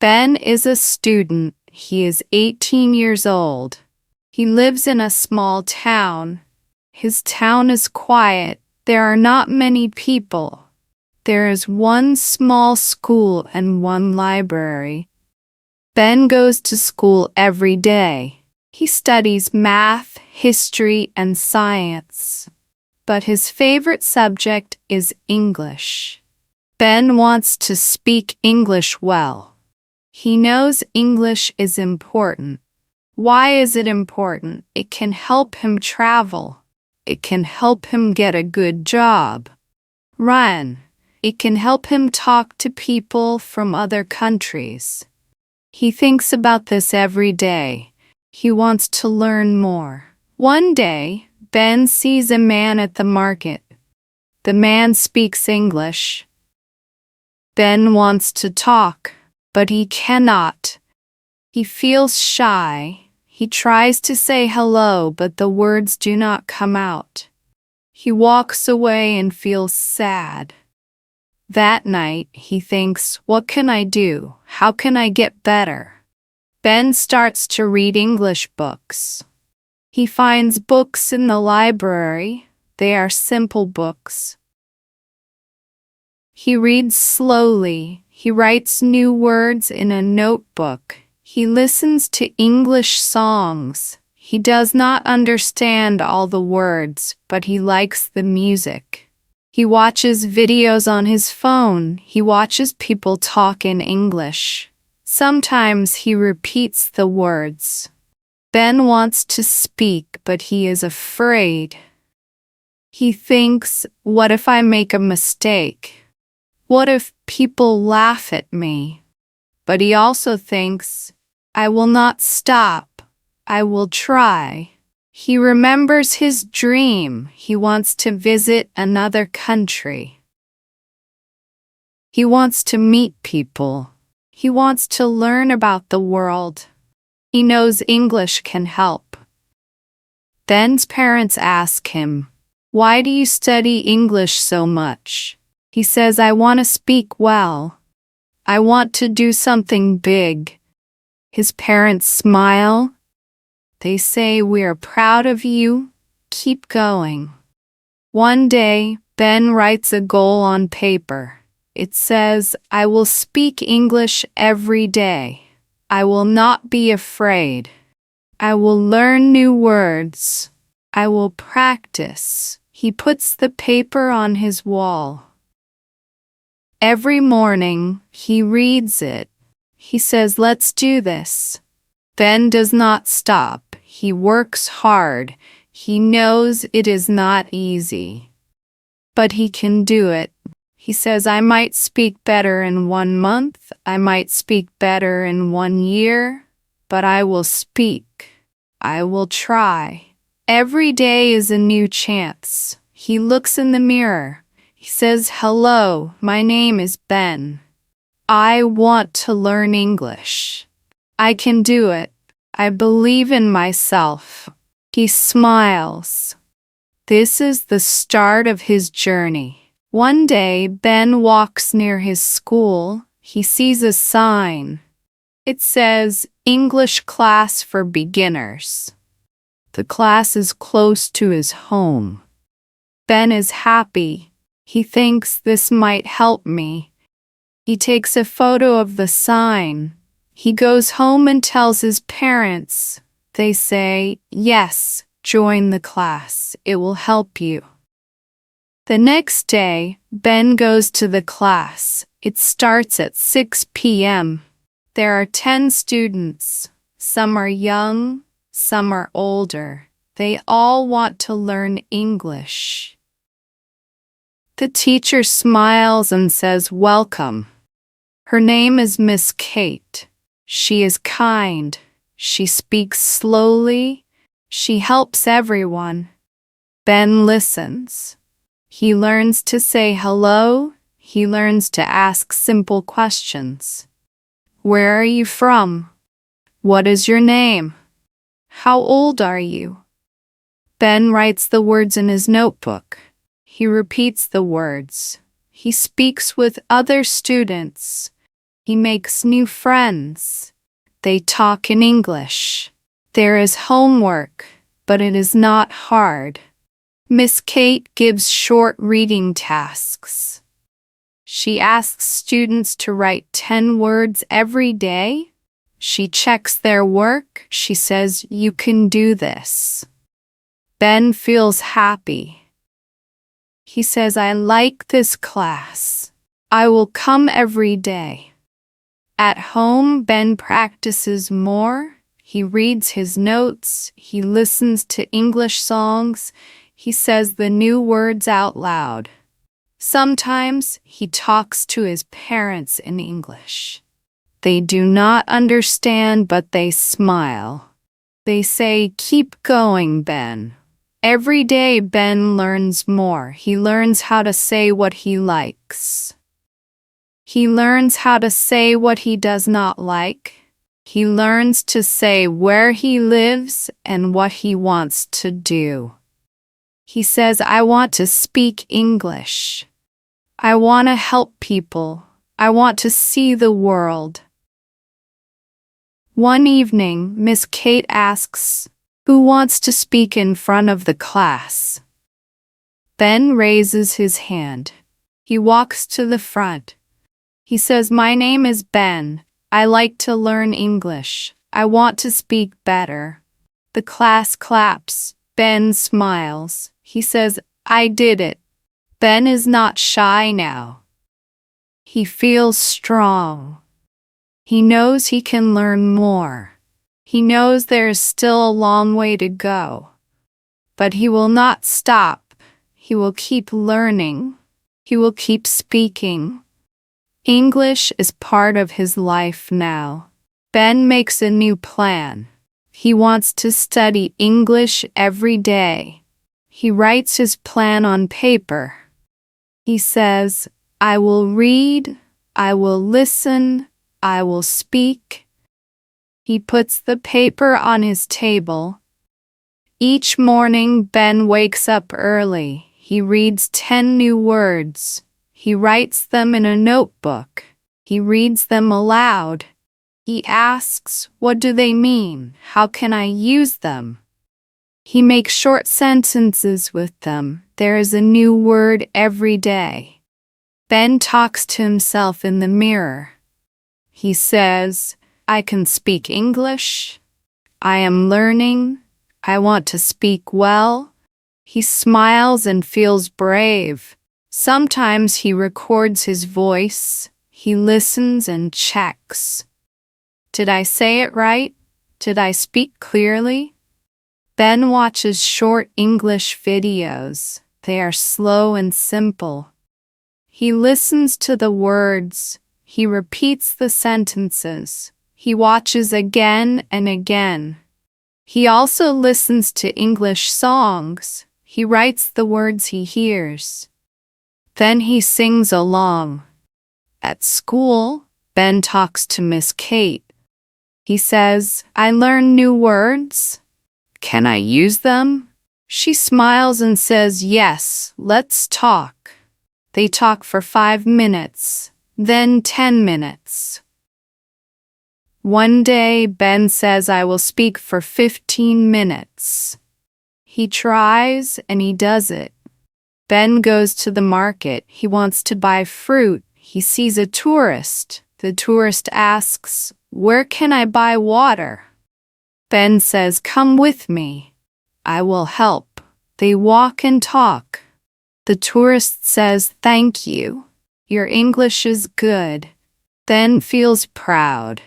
Ben is a student. He is 18 years old. He lives in a small town. His town is quiet. There are not many people. There is one small school and one library. Ben goes to school every day. He studies math, history, and science. But his favorite subject is English. Ben wants to speak English well. He knows English is important. Why is it important? It can help him travel. It can help him get a good job. Ryan, it can help him talk to people from other countries. He thinks about this every day. He wants to learn more. One day, Ben sees a man at the market. The man speaks English. Ben wants to talk, but he cannot. He feels shy. He tries to say hello, but the words do not come out. He walks away and feels sad. That night, he thinks, what can I do? How can I get better? Ben starts to read English books. He finds books in the library. They are simple books. He reads slowly. He writes new words in a notebook. He listens to English songs. He does not understand all the words, but he likes the music. He watches videos on his phone. He watches people talk in English. Sometimes he repeats the words. Ben wants to speak, but he is afraid. He thinks, what if I make a mistake? What if people laugh at me? But he also thinks, I will not stop. I will try. He remembers his dream. He wants to visit another country. He wants to meet people. He wants to learn about the world. He knows English can help. Ben's parents ask him, why do you study English so much? He says, I want to speak well. I want to do something big. His parents smile. They say, we are proud of you. Keep going. One day, Ben writes a goal on paper. It says, I will speak English every day. I will not be afraid. I will learn new words. I will practice. He puts the paper on his wall. Every morning, he reads it. He says, let's do this. Ben does not stop. He works hard. He knows it is not easy. But he can do it. He says, I might speak better in 1 month. I might speak better in 1 year. But I will speak. I will try. Every day is a new chance. He looks in the mirror. He says, hello, my name is Ben. I want to learn English. I can do it. I believe in myself. He smiles. This is the start of his journey. One day, Ben walks near his school. He sees a sign. It says, English class for beginners. The class is close to his home. Ben is happy. He thinks this might help me. He takes a photo of the sign. He goes home and tells his parents. They say, yes, join the class. It will help you. The next day, Ben goes to the class. It starts at 6 p.m. There are 10 students. Some are young, some are older. They all want to learn English. The teacher smiles and says, welcome. Her name is Miss Kate. She is kind. She speaks slowly. She helps everyone. Ben listens. He learns to say hello. He learns to ask simple questions. Where are you from? What is your name? How old are you? Ben writes the words in his notebook. He repeats the words. He speaks with other students. He makes new friends. They talk in English. There is homework, but it is not hard. Miss Kate gives short reading tasks. She asks students to write 10 words every day. She checks their work. She says, "You can do this." Ben feels happy. He says, "I like this class. I will come every day." At home, Ben practices more. He reads his notes. He listens to English songs. He says the new words out loud. Sometimes he talks to his parents in English. They do not understand, but they smile. They say, "Keep going, Ben." Every day Ben learns more. He learns how to say what he likes. He learns how to say what he does not like. He learns to say where he lives and what he wants to do. He says, "I want to speak English. I want to help people. I want to see the world." One evening, Miss Kate asks, "Who wants to speak in front of the class?" Ben raises his hand. He walks to the front. He says, "My name is Ben. I like to learn English. I want to speak better." The class claps. Ben smiles. He says, "I did it." Ben is not shy now. He feels strong. He knows he can learn more. He knows there is still a long way to go. But he will not stop. He will keep learning. He will keep speaking. English is part of his life now. Ben makes a new plan. He wants to study English every day. He writes his plan on paper. He says, "I will read, I will listen, I will speak." He puts the paper on his table. Each morning, Ben wakes up early. He reads 10 new words. He writes them in a notebook. He reads them aloud. He asks, "What do they mean? How can I use them?" He makes short sentences with them. There is a new word every day. Ben talks to himself in the mirror. He says, "I can speak English. I am learning. I want to speak well." He smiles and feels brave. Sometimes he records his voice. He listens and checks. Did I say it right? Did I speak clearly? Ben watches short English videos. They are slow and simple. He listens to the words. He repeats the sentences. He watches again and again. He also listens to English songs. He writes the words he hears. Then he sings along. At school, Ben talks to Miss Kate. He says, "I learned new words. Can I use them?" She smiles and says, "Yes, let's talk." They talk for 5 minutes, then 10 minutes. One day, Ben says, "I will speak for 15 minutes. He tries and he does it. Ben goes to the market. He wants to buy fruit. He sees a tourist. The tourist asks, "Where can I buy water?" Ben says, "Come with me. I will help." They walk and talk. The tourist says, "Thank you. Your English is good." Ben feels proud.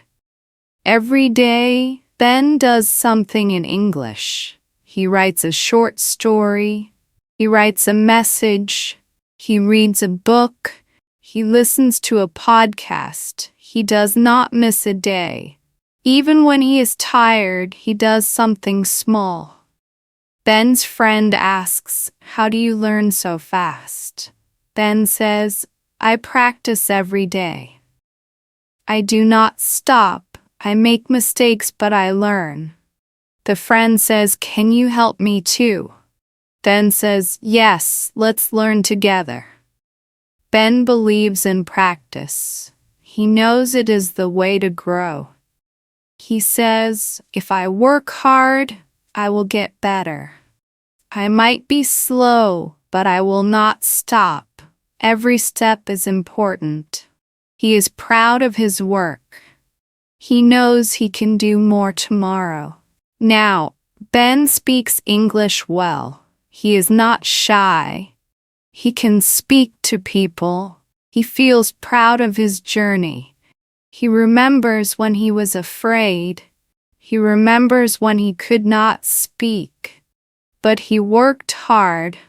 Every day, Ben does something in English. He writes a short story. He writes a message. He reads a book. He listens to a podcast. He does not miss a day. Even when he is tired, he does something small. Ben's friend asks, "How do you learn so fast?" Ben says, "I practice every day. I do not stop. I make mistakes, but I learn." The friend says, "Can you help me too?" Ben says, "Yes, let's learn together." Ben believes in practice. He knows it is the way to grow. He says, if I work hard, I will get better. I might be slow, but I will not stop. Every step is important. He is proud of his work. He knows he can do more tomorrow. Now, Ben speaks English well. He is not shy. He can speak to people. He feels proud of his journey. He remembers when he was afraid. He remembers when he could not speak. But he worked hard.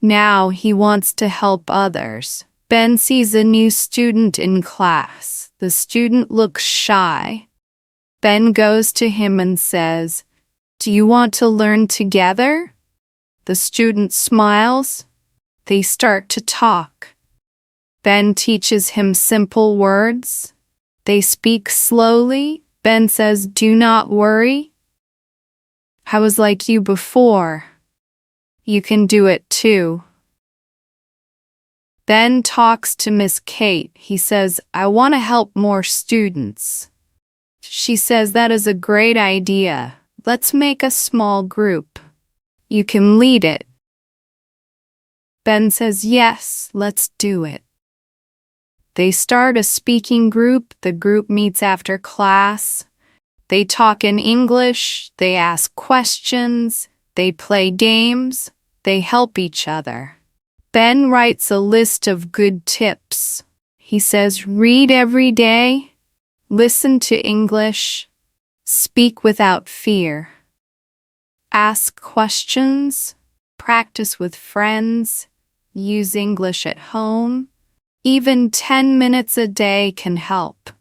Now he wants to help others. Ben sees a new student in class. The student looks shy. Ben goes to him and says, "Do you want to learn together?" The student smiles. They start to talk. Ben teaches him simple words. They speak slowly. Ben says, "Do not worry. I was like you before. You can do it too." Ben talks to Miss Kate. He says, "I want to help more students." She says, "That is a great idea. Let's make a small group. You can lead it." Ben says, "Yes, let's do it." They start a speaking group. The group meets after class. They talk in English. They ask questions. They play games. They help each other. Ben writes a list of good tips. He says, read every day, listen to English, speak without fear, ask questions, practice with friends, use English at home. Even 10 minutes a day can help.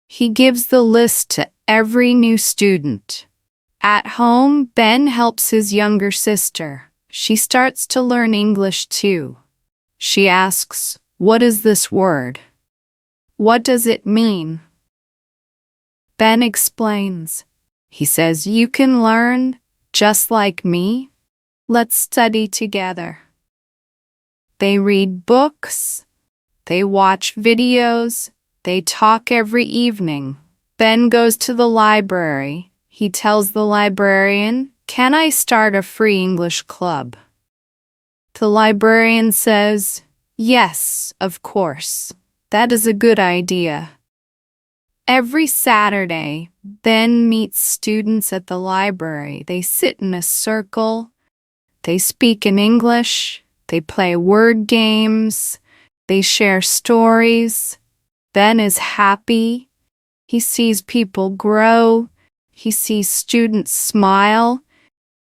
He gives the list to every new student. At home, Ben helps his younger sister. She starts to learn English too. She asks, "What is this word? What does it mean?" Ben explains. He says, "You can learn just like me. Let's study together." They read books. They watch videos. They talk every evening. Ben goes to the library. He tells the librarian, "Can I start a free English club?" The librarian says, "Yes, of course. That is a good idea." Every Saturday, Ben meets students at the library. They sit in a circle. They speak in English. They play word games. They share stories. Ben is happy. He sees people grow. He sees students smile.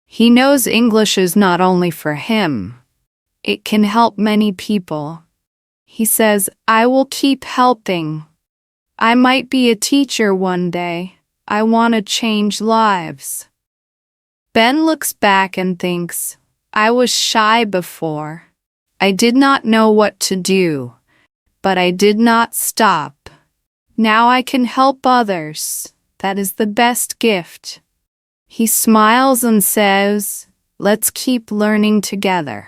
He knows English is not only for him. It can help many people. He says, "I will keep helping. I might be a teacher one day. I want to change lives." Ben looks back and thinks, "I was shy before. I did not know what to do, but I did not stop. Now I can help others. That is the best gift." He smiles and says, "Let's keep learning together."